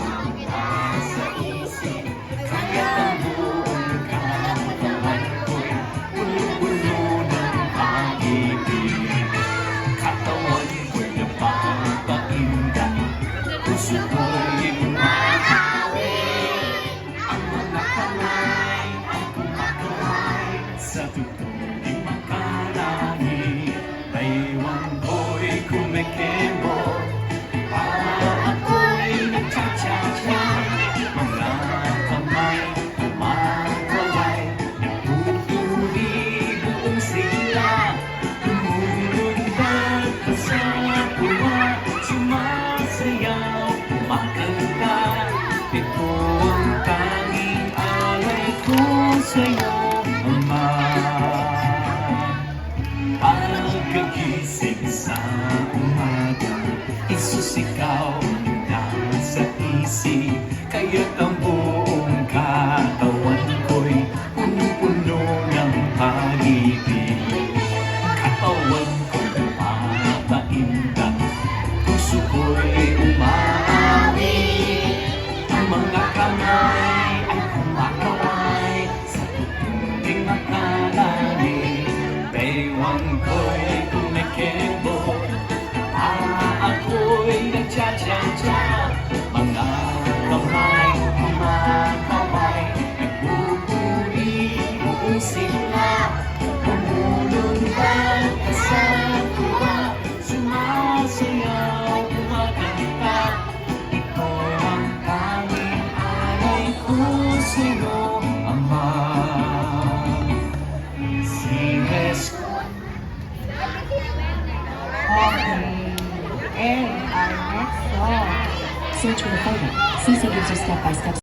ang nasa isip. Kaya ang buong katawan ko'y puno ng pag-ibig. Katawan ko'y napapaindak, puso ko'y umahawi. Ang mga kamay ay kumakaway sa tutuling makarami. Baywang ko'y kumikemo, ako'y nagcha-cha-cha. Mga kamay kumakaway, nagpupuri buong sila. Lumulundag sa tuwa, sumasayaw, kumakanta. Ito ang tanging alay ko sa'yo, Ama. Pagkagising sa umaga, Jesus, ikaw nasa isip. Kaya't ang buong katawan ko'y puno-puno ng pag-ibig. Katawan ko'y napapaindak, puso ko'y umaawi. Ang mga kamay ay kumakaway sa tutuling makarami. Baywang ko'y kumikembo, ako'y nagcha-cha-cha. Mga kamay kumakaway, nagpupuri buong sila. Lumulundag sa tuwa, sumasayaw, kumakanta. Ito ang tanging alay ko sa'yo, Ama. Singles. Okay. And our next song. Search for the photo. CC gives you step-by-step